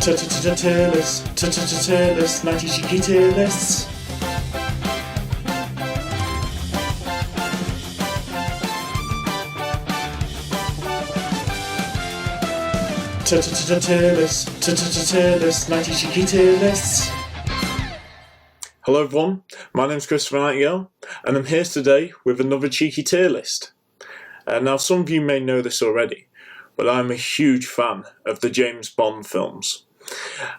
Tier list, 90 cheeky tier lists. Tier list, 90 cheeky tier lists. Hello everyone, my name's Christopher Nightingale, and I'm here today with another cheeky tier list. Now some of you may know this already, but I'm a huge fan of the James Bond films.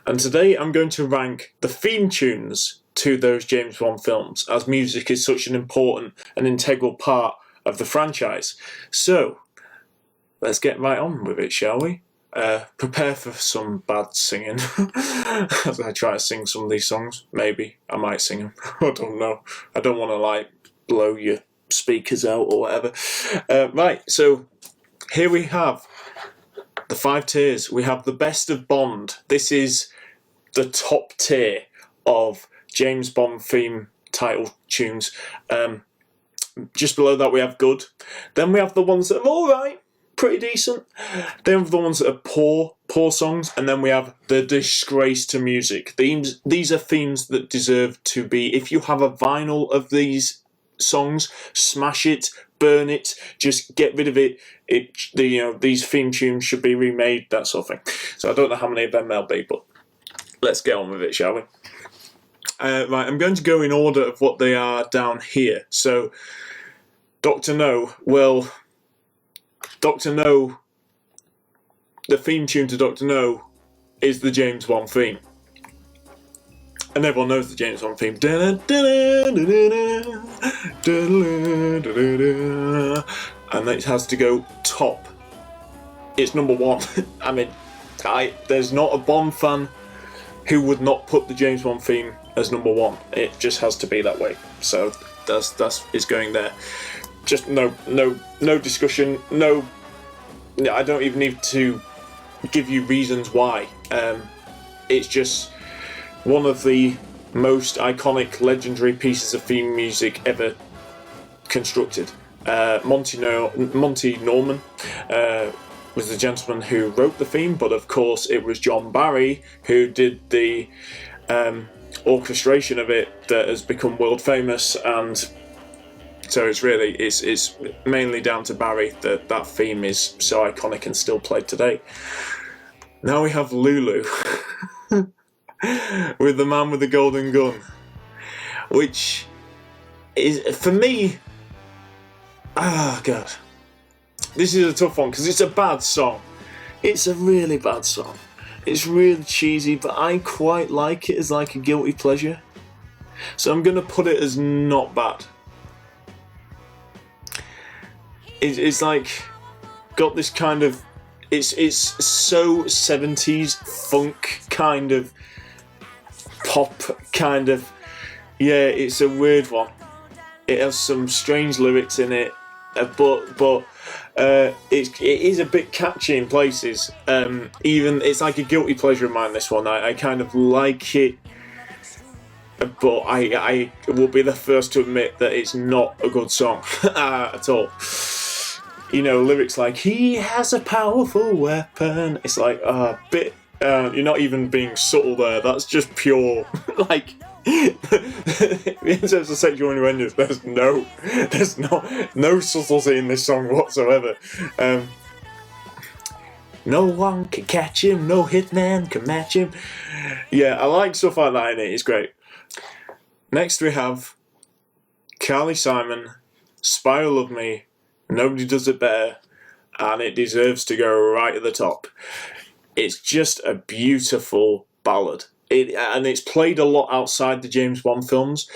And today I'm going to rank the theme tunes to those James Bond films, as music is such an important and integral part of the franchise. So, let's get right on with it, shall we? Prepare for some bad singing as I try to sing some of these songs. Maybe I might sing them. I don't know. I don't want to blow your speakers out or whatever. Right, so here we have the 5 tiers. We have the best of Bond. This is the top tier of James Bond theme title tunes. Just below that we have good. Then we have the ones that are alright, pretty decent. Then we have the ones that are poor songs, and then we have the disgrace to music. These are themes that deserve to be, if you have a vinyl of these songs, smash it, burn it, just get rid of it. These theme tunes should be remade, that sort of thing. So I don't know how many of them there'll be, but let's get on with it, shall we? Right, I'm going to go in order of what they are down here. So, Dr. No, the theme tune to Dr. No is the James Bond theme. And everyone knows the James Bond theme. And it has to go top. It's number 1. I mean, there's not a Bond fan who would not put the James Bond theme as number 1. It just has to be that way. So it's going there. Just no discussion. No, I don't even need to give you reasons why. It's just one of the most iconic, legendary pieces of theme music ever constructed. Monty Norman was the gentleman who wrote the theme, but of course it was John Barry who did the orchestration of it that has become world famous, and so it's mainly down to Barry that theme is so iconic and still played today. Now we have Lulu with the man with the golden gun, which is, for me, God, this is a tough one because it's a bad song. It's a really bad song. It's really cheesy, but I quite like it as like a guilty pleasure. So I'm going to put it as not bad. It's like got this kind of, it's so 70s funk kind of pop kind of, yeah, it's a weird one. It has some strange lyrics in it, but it is a bit catchy in places. Even it's like a guilty pleasure of mine, this one. I kind of like it, but I will be the first to admit that it's not a good song at all. You know, lyrics like, he has a powerful weapon. It's like a bit, you're not even being subtle there. That's just pure, like, in terms of sexual innuendos, there's no subtlety in this song whatsoever. No one can catch him, no hitman can match him. Yeah, I like stuff like that in it, it's great. Next we have Carly Simon, Spiral of Me, Nobody Does It Better, and it deserves to go right at the top. It's just a beautiful ballad. And it's played a lot outside the James Bond films,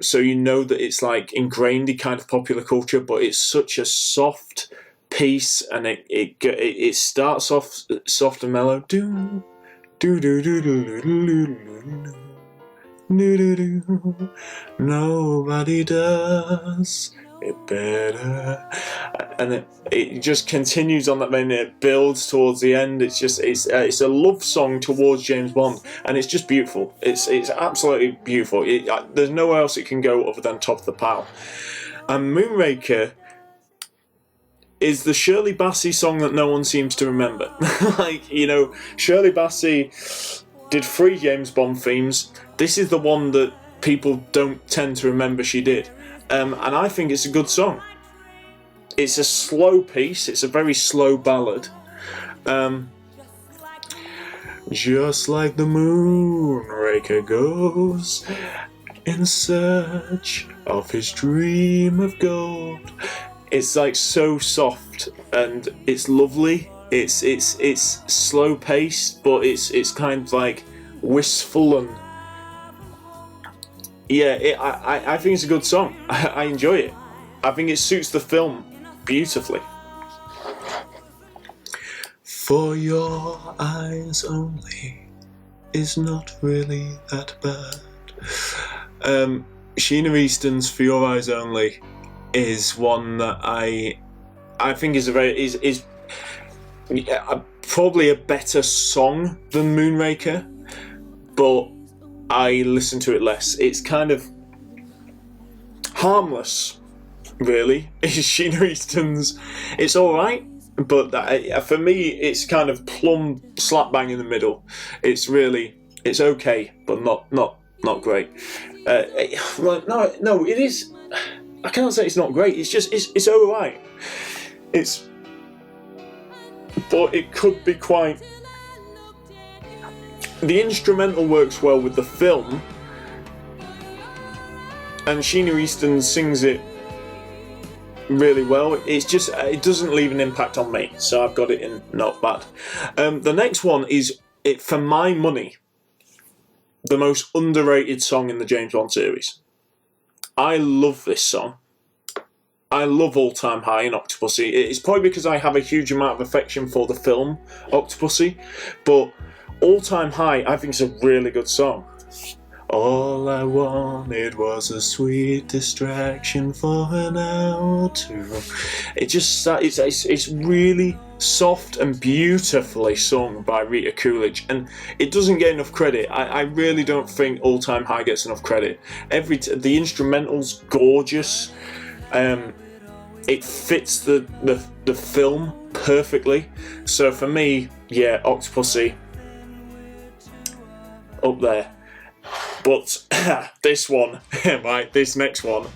so you know that it's like ingrained in kind of popular culture, but it's such a soft piece, and it starts off soft and mellow. Do do do do do do do. Nobody does it better, and it just continues on that vein. It builds towards the end. It's a love song towards James Bond, and it's just beautiful. It's absolutely beautiful. There's nowhere else it can go other than top of the pile. And Moonraker is the Shirley Bassey song that no one seems to remember. Like, you know, Shirley Bassey did 3 James Bond themes. This is the one that people don't tend to remember she did. And I think it's a good song. It's a slow piece. It's a very slow ballad. Just like the moonraker goes in search of his dream of gold. It's like so soft and it's lovely. It's slow paced, but it's kind of like wistful and yeah. I think it's a good song. I enjoy it. I think it suits the film beautifully. For your eyes only is not really that bad. Sheena Easton's For Your Eyes Only is one that I think is probably a better song than Moonraker, but I listen to it less. It's kind of harmless, really. Sheena Easton's, it's alright, but for me it's kind of plumb slap bang in the middle. It's okay, but not great. No, it is. I can't say it's not great. It's just it's alright. But it could be quite. The instrumental works well with the film, and Sheena Easton sings it really well. It's just it doesn't leave an impact on me, so I've got it in not bad. The next one is, for my money, the most underrated song in the James Bond series. I love this song. I love All Time High in Octopussy. It's probably because I have a huge amount of affection for the film Octopussy, but All Time High I think is a really good song. All I wanted was a sweet distraction for an hour or two. It's really soft and beautifully sung by Rita Coolidge, and it doesn't get enough credit. I really don't think All Time High gets enough credit. The instrumental's gorgeous. It fits the film perfectly. So for me, yeah, Octopussy up there. But this one, right, this next one,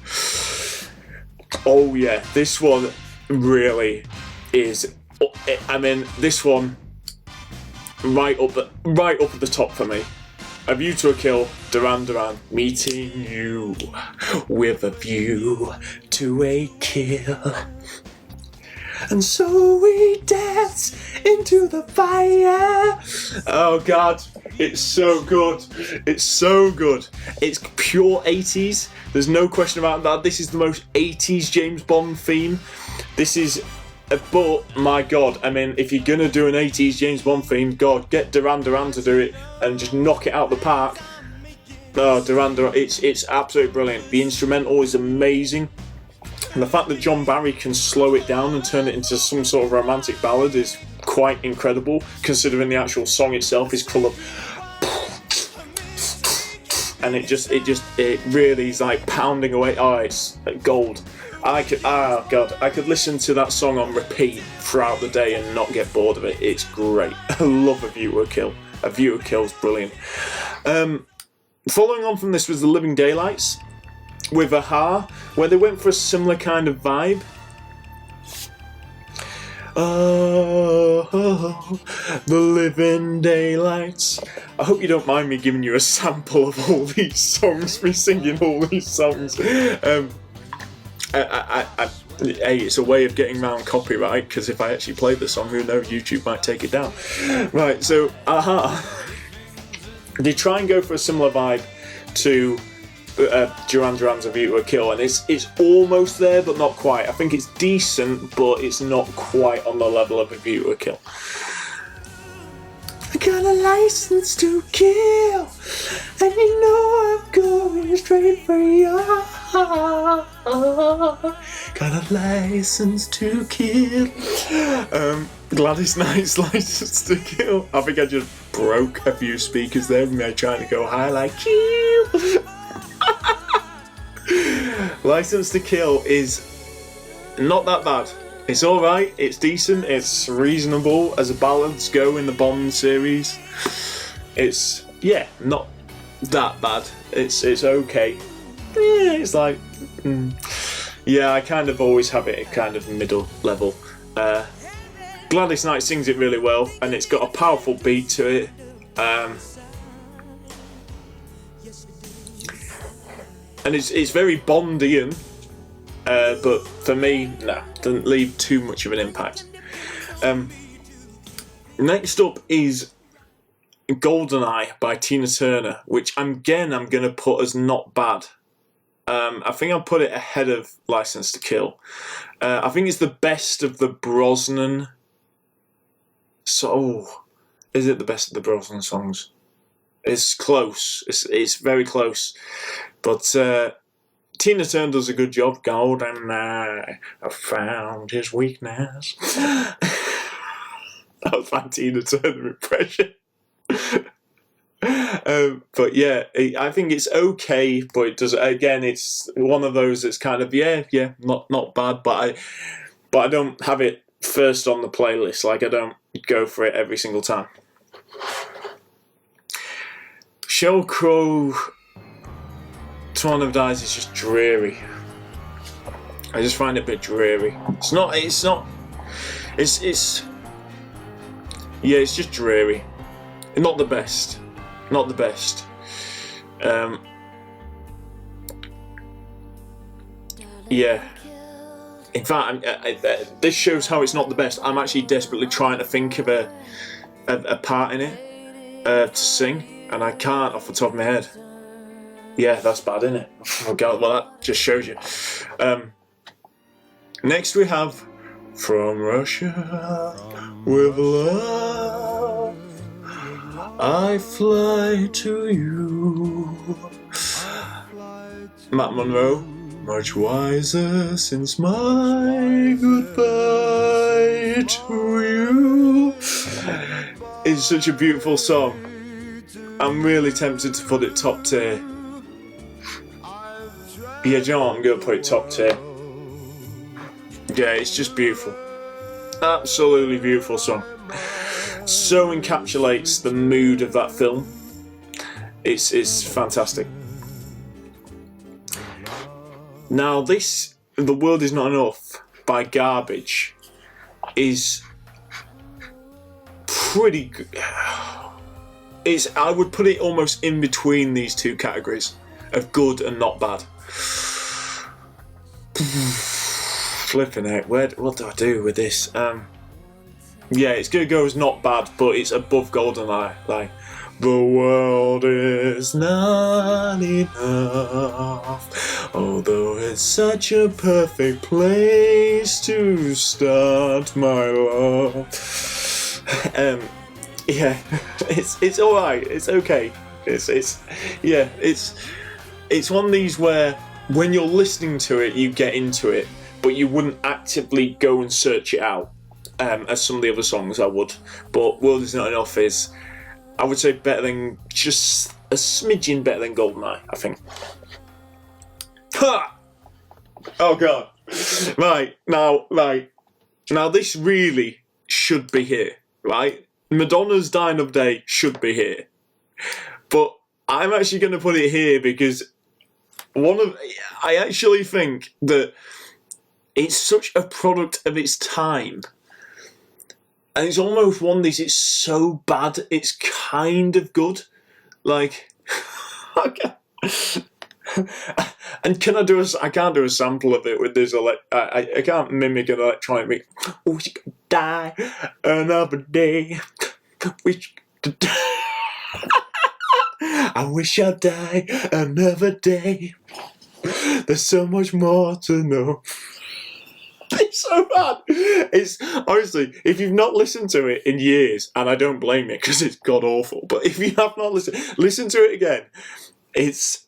oh yeah, this one really is. I mean, this one right up at the top for me. A View to a Kill, Duran Duran, meeting you with a view to a kill. And so we dance into the fire. Oh God, it's so good. It's so good. It's pure 80s. There's no question about that. This is the most 80s James Bond theme. This is, but my God, I mean, if you're gonna do an 80s James Bond theme, God, get Duran Duran to do it and just knock it out the park. Oh, Duran Duran, it's absolutely brilliant. The instrumental is amazing. And the fact that John Barry can slow it down and turn it into some sort of romantic ballad is quite incredible, considering the actual song itself is full of, and it really is like pounding away. Oh, it's gold. I could listen to that song on repeat throughout the day and not get bored of it. It's great. I love A View to a Kill. A View to a Kill is brilliant. Following on from this was The Living Daylights with Aha, where they went for a similar kind of vibe. Oh, the living daylights. I hope you don't mind me giving you a sample of all these songs, me singing all these songs. Hey, it's a way of getting around copyright, because if I actually play the song, who knows, YouTube might take it down. Right, so Aha. They try and go for a similar vibe to Duran Duran's A View to a Kill, and it's almost there but not quite. I think it's decent, but it's not quite on the level of A View to a Kill. I got a license to kill, and you know I'm going straight for your heart. Got a license to kill. Gladys Knight's License to Kill. I think I just broke a few speakers there when they're trying to go high like you. License to Kill is not that bad. It's alright, it's decent, it's reasonable as a ballads go in the Bond series. It's, yeah, not that bad. It's okay. Yeah, it's like, yeah, I kind of always have it at kind of middle level. Gladys Knight sings it really well, and it's got a powerful beat to it. And it's very Bondian, but for me, no, doesn't leave too much of an impact. Next up is Goldeneye by Tina Turner, which I'm going to put as not bad. I think I'll put it ahead of License to Kill. I think it's the best of the Brosnan. So, is it the best of the Brosnan songs? It's close. It's very close. But Tina Turner does a good job. Goldeneye, I found his weakness. That was my Tina Turner impression. But yeah, I think it's okay. But it does, again, it's one of those that's kind of not bad. But I don't have it first on the playlist. Like, I don't go for it every single time. Sheryl Crow, To All Never Dies is just dreary. I just find it a bit dreary. It's just dreary. Not the best. Yeah. In fact, this shows how it's not the best. I'm actually desperately trying to think of a part in it to sing, and I can't off the top of my head. Yeah, that's bad, isn't it? Oh God, well, that just shows you. Next we have From Russia with Love, I fly to you. Matt Monro, much wiser since my goodbye to you. It's such a beautiful song. I'm really tempted to put it top tier. Yeah, do you know what? I'm going to put it top tier. Yeah, it's just beautiful. Absolutely beautiful song. So encapsulates the mood of that film. It's fantastic. Now this, The World Is Not Enough by Garbage, is pretty good. I would put it almost in between these two categories of good and not bad. Flipping out. What do I do with this? Yeah, it's going to go as not bad, but it's above Goldeneye. Like, the world is not enough, although it's such a perfect place to start my love. Yeah, it's all right. It's okay. It's one of these where when you're listening to it, you get into it, but you wouldn't actively go and search it out, as some of the other songs I would. But World Is Not Enough is, I would say, better than, just a smidgen better than Goldeneye, I think. Ha! Oh God. Right, now this really should be here, right? Madonna's Dying of Day should be here. But I'm actually going to put it here because I actually think that it's such a product of its time. And it's almost one of these, it's so bad, it's kind of good. Like, okay. And I can't do a sample of it with this, I can't mimic an electronic mix. Wish you could die another day. Wish you could die. I wish I'd die another day. There's so much more to know. It's so bad. It's honestly, if you've not listened to it in years, and I don't blame it because it's god awful, but if you have not listen to it again. It's,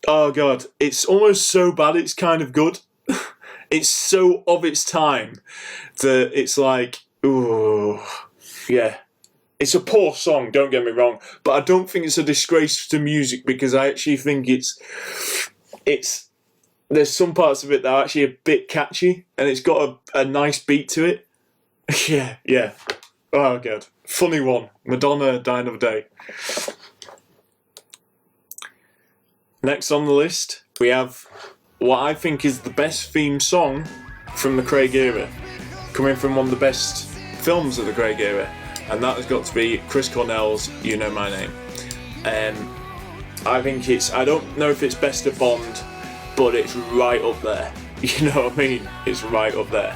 oh God, it's almost so bad it's kind of good. It's so of its time that it's like, ooh, yeah. It's a poor song, don't get me wrong, but I don't think it's a disgrace to music because I actually think it's there's some parts of it that are actually a bit catchy, and it's got a nice beat to it. yeah. Oh, God. Funny one. Madonna, Die Another Day. Next on the list, we have what I think is the best theme song from the Craig era, coming from one of the best films of the Craig era, and that has got to be Chris Cornell's You Know My Name. I think I don't know if it's best of Bond, but it's right up there. You know what I mean? It's right up there.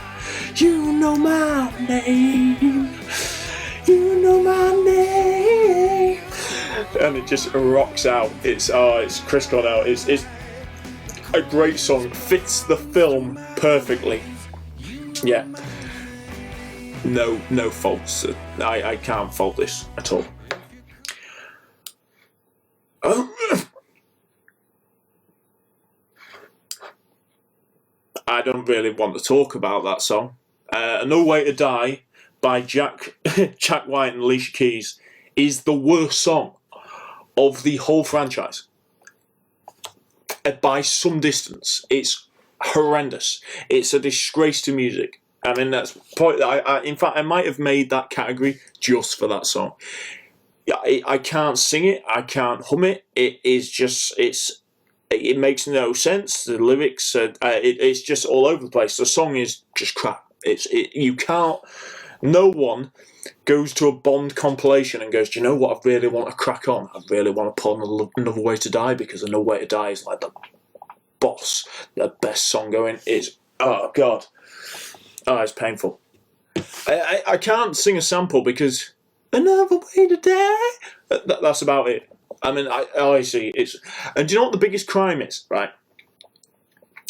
You know my name. You know my name. And it just rocks out. It's Chris Cornell. It's a great song. Fits the film perfectly. Yeah. No faults. I can't fault this at all. I don't really want to talk about that song. No Way to Die by Jack White and Alicia Keys is the worst song of the whole franchise. By some distance. It's horrendous. It's a disgrace to music. I mean, that's in fact, I might have made that category just for that song. I can't sing it. I can't hum it. It makes no sense. The lyrics, it's just all over the place. The song is just crap. You can't. No one goes to a Bond compilation and goes, do you know what I really want to crack on? I really want to put on Another Way to Die, because Another Way to Die is like the boss, the best song going. Oh God, it's painful. I can't sing a sample because Another Way to Die. That's about it. I mean, I see it's. And do you know what the biggest crime is? Right,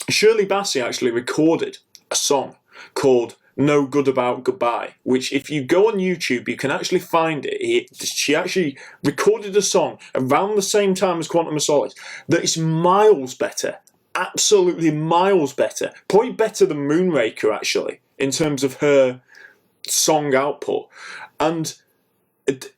Shirley Bassey actually recorded a song called No Good About Goodbye, which if you go on YouTube, you can actually find it. She actually recorded a song around the same time as Quantum of Solace that is miles better, absolutely miles better, probably better than Moonraker actually, in terms of her song output. And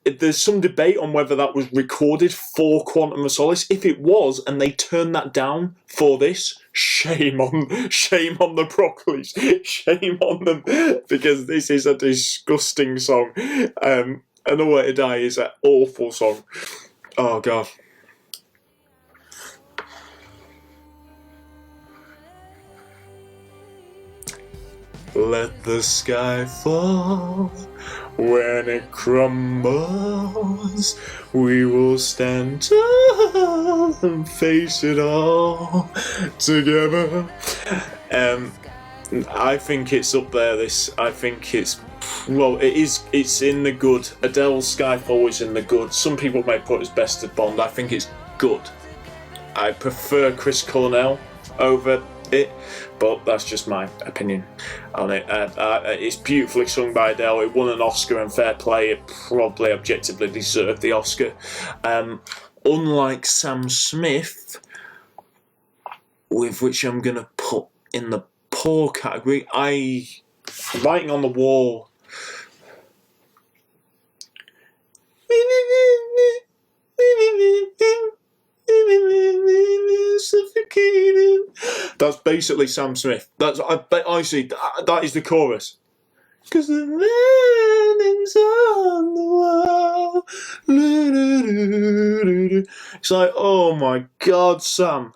there's some debate on whether that was recorded for Quantum of Solace. If it was, and they turned that down for this, shame on the Broccolis, shame on them, because this is a disgusting song. Another Way to Die is an awful song. Oh God. Let the sky fall. When it crumbles, we will stand tall and face it all together. I think it's up there. I think it's in the good. Adele's Skyfall is in the good. Some people may put it as best of Bond. I think it's good. I prefer Chris Cornell over it, but that's just my opinion on it. It's beautifully sung by Adele. It won an Oscar, and fair play, it probably objectively deserved the Oscar. Unlike Sam Smith, with which I'm going to put in the poor category, Writing on the Wall. That's basically Sam Smith. Honestly, that is the chorus. Because the writing's on the wall. It's like, oh my God, Sam.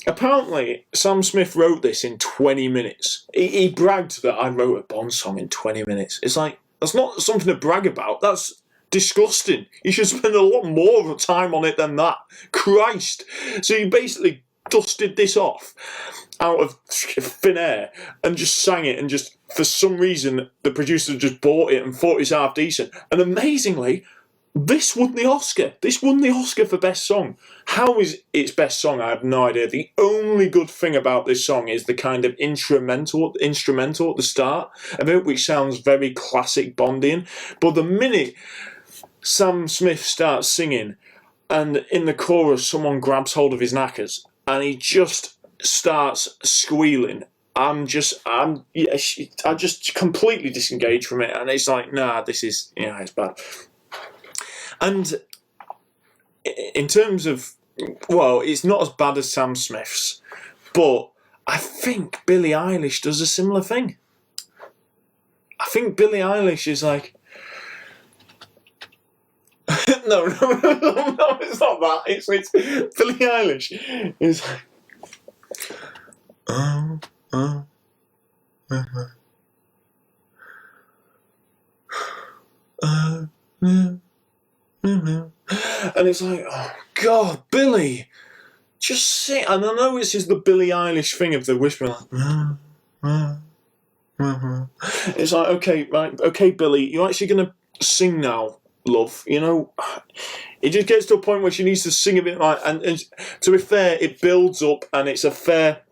Apparently, Sam Smith wrote this in 20 minutes. He bragged that I wrote a Bond song in 20 minutes. It's like, that's not something to brag about. That's disgusting. You should spend a lot more time on it than that. Christ. So you basically dusted this off out of thin air and just sang it, and just for some reason the producer just bought it and thought it's half decent. And amazingly, this won the Oscar. This won the Oscar for Best Song. How is its Best Song? I have no idea. The only good thing about this song is the kind of instrumental at the start of it, which sounds very classic Bondian. But the minute Sam Smith starts singing, and in the chorus someone grabs hold of his knackers and he just starts squealing, I just completely disengage from it, and it's like, nah, this is, it's bad. And in terms of, well, it's not as bad as Sam Smith's, but I think Billie Eilish does a similar thing. I think Billie Eilish is like... no, it's not that. It's Billie Eilish is like... and it's like, oh God, Billie, just sing. And I know this is the Billie Eilish thing of the whispering, like, it's like, okay, Billie, you're actually gonna sing now, love. You know, it just gets to a point where she needs to sing a bit like, and to be fair, it builds up, and it's a fair.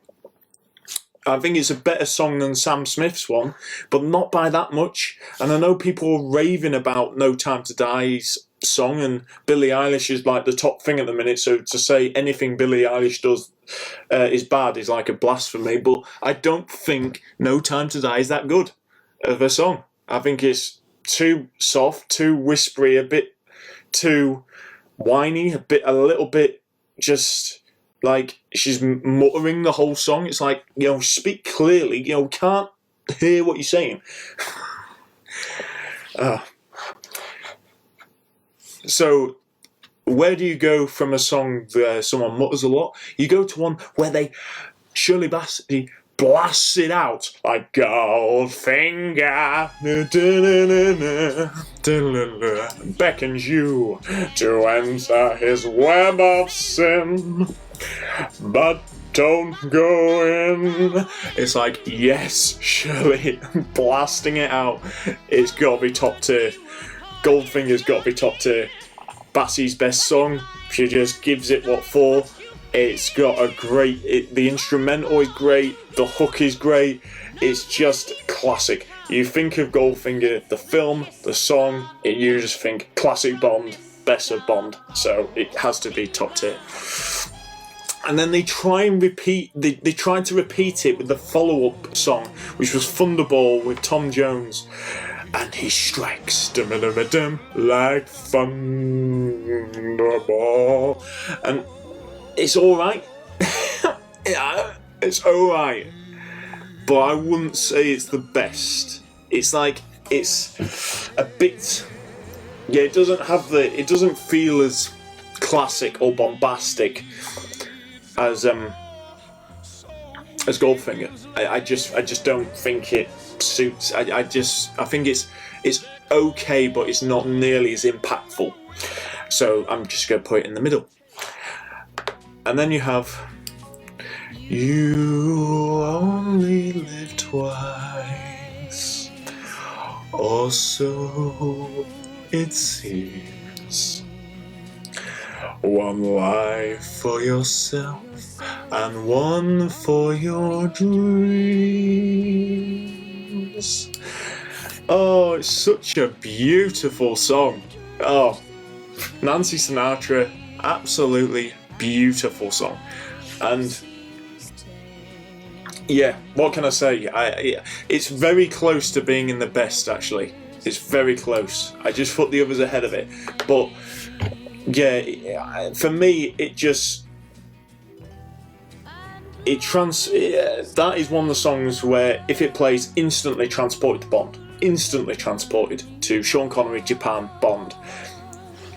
I think it's a better song than Sam Smith's one, but not by that much. And I know people are raving about No Time to Die's song, and Billie Eilish is like the top thing at the minute, so to say anything Billie Eilish does is bad is like a blasphemy, but I don't think No Time to Die is that good of a song. I think it's too soft, too whispery, a bit too whiny, a little bit just... like, she's muttering the whole song. It's like, you know, speak clearly. You know, can't hear what you're saying. So, where do you go from a song where someone mutters a lot? You go to one where they Shirley Bassey blasts it out like Goldfinger, beckons you to enter his web of sin. But don't go in. It's like, yes, Shirley, blasting it out. It's got to be top tier. Goldfinger's got to be top tier. Bassey's best song. She just gives it what for. It's got a great... the instrumental is great. The hook is great. It's just classic. You think of Goldfinger, the film, the song, you just think classic Bond, best of Bond. So it has to be top tier. And then they try and repeat. They tried to repeat it with the follow-up song, which was Thunderball with Tom Jones, and he strikes like Thunderball, and it's all right. Yeah, it's all right, but I wouldn't say it's the best. It's like it's a bit. Yeah, it doesn't have the. It doesn't feel as classic or bombastic as Goldfinger. I just don't think it suits. I think it's okay, but it's not nearly as impactful. So I'm just gonna put it in the middle. And then you have You Only Live Twice, or so it seems. One life for yourself and one for your dreams. Oh, it's such a beautiful song. Oh, Nancy Sinatra, absolutely beautiful song. And yeah, what can I say? It's very close to being in the best, actually. It's very close. I just put the others ahead of it. But yeah, for me, that is one of the songs where if it plays, instantly transported to Bond, instantly transported to Sean Connery, Japan, Bond,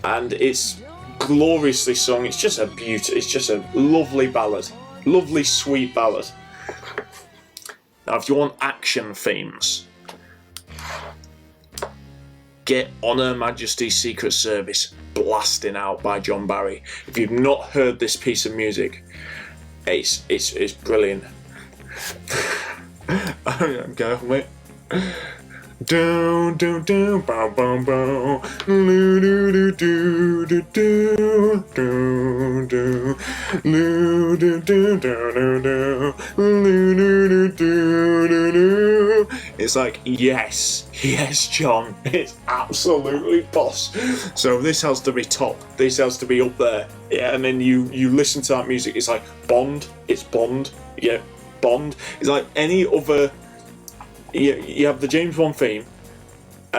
and it's gloriously sung. It's just a beauty. It's just a lovely ballad, lovely sweet ballad. Now, if you want action themes, get On Her Majesty's Secret Service blasting out by John Barry. If you've not heard this piece of music, it's brilliant. Go with do do do bow bow bow do do do do do do do do do do do. It's like yes, John, it's absolutely boss. So this has to be top. This has to be up there. Yeah, and then you listen to that music. It's like Bond. It's Bond. Yeah, Bond. It's like any other. You have the James Bond theme,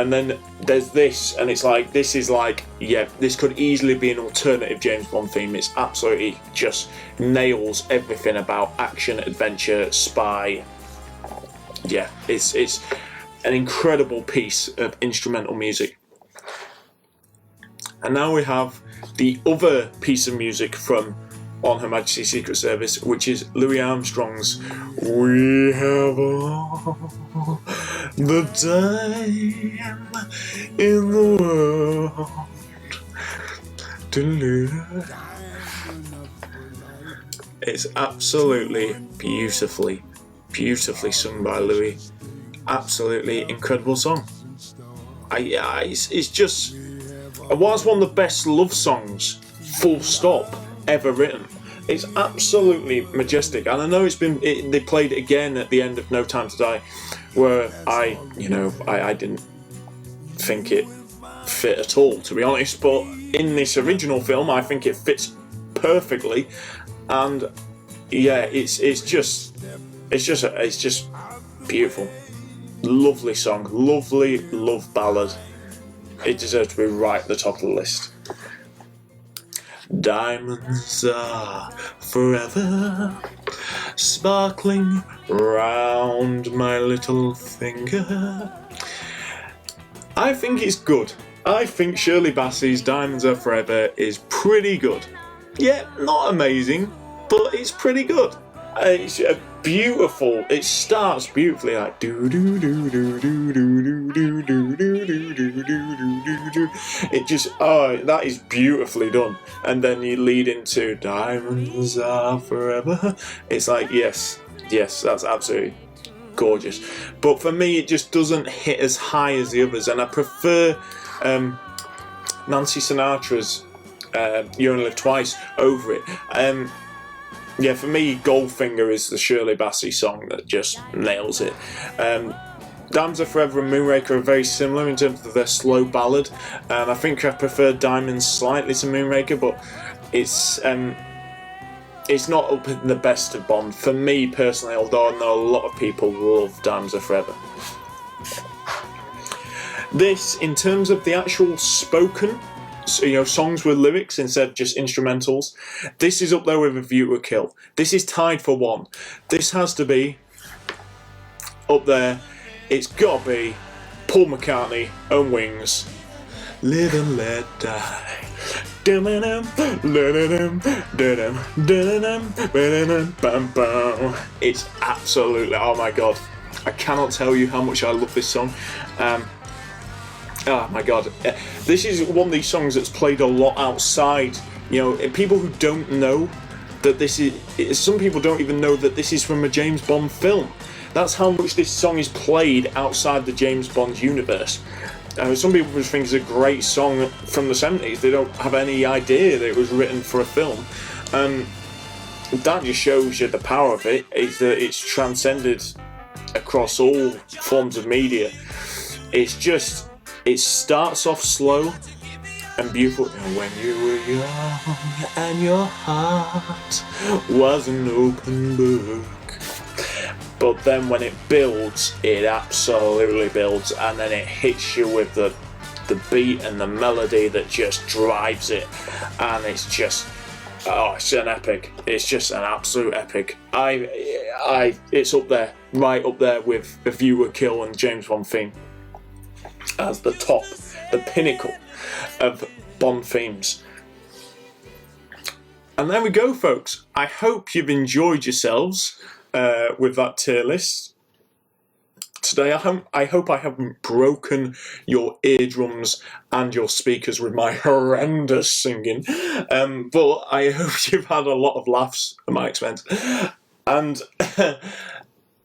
And then there's this, and it's like, this is like, yeah, this could easily be an alternative James Bond theme. It's absolutely just nails everything about action, adventure, spy. Yeah, it's an incredible piece of instrumental music. And now we have the other piece of music from On Her Majesty's Secret Service, which is Louis Armstrong's "We Have All the Time in the World to Live." It's absolutely beautifully sung by Louis. Absolutely incredible song. It's just, whilst one of the best love songs, full stop, ever written. It's absolutely majestic, and I know they played it again at the end of No Time to Die, where I didn't think it fit at all, to be honest. But in this original film, I think it fits perfectly, and yeah, it's just beautiful, lovely song, lovely love ballad. It deserves to be right at the top of the list. Diamonds are forever sparkling round my little finger. I think it's good. I think Shirley Bassey's Diamonds Are Forever is pretty good. Yeah, not amazing, but it's pretty good. It's a beautiful. It starts beautifully, like do do do do do do do do do do do do do do. It just that is beautifully done. And then you lead into Diamonds Are Forever. It's like yes, that's absolutely gorgeous. But for me, it just doesn't hit as high as the others, and I prefer Nancy Sinatra's You Only Live Twice over it. Yeah, for me, Goldfinger is the Shirley Bassey song that just nails it. Diamonds Are Forever and Moonraker are very similar in terms of their slow ballad, and I think I prefer Diamonds slightly to Moonraker, but it's not up in the best of Bond for me personally, although I know a lot of people love Diamonds Are Forever. This, in terms of the actual spoken, songs with lyrics instead of just instrumentals, this is up there with A View to a Kill. This is tied for one. This has to be up there. It's got to be Paul McCartney, Own Wings, Live and Let Die. It's absolutely, oh my god, I cannot tell you how much I love this song. Oh my god, this is one of these songs that's played a lot outside. People who don't know that some people don't even know that this is from a James Bond film. That's how much this song is played outside the James Bond universe. Some people just think it's a great song from the 70s. They don't have any idea that it was written for a film. That just shows you the power of it. It's transcended across all forms of media. It starts off slow and beautiful. And when you were young and your heart was an open book. But then when it builds, it absolutely builds, and then it hits you with the beat and the melody that just drives it, and it's just, it's an epic. It's just an absolute epic. It's up there, right up there with A View to a Kill and James Bond theme as the top, the pinnacle of Bond themes. And there we go, folks. I hope you've enjoyed yourselves with that tier list today. I hope I haven't broken your eardrums and your speakers with my horrendous singing, but I hope you've had a lot of laughs at my expense. And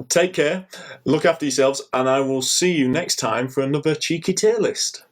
take care, look after yourselves, and I will see you next time for another cheeky tier list.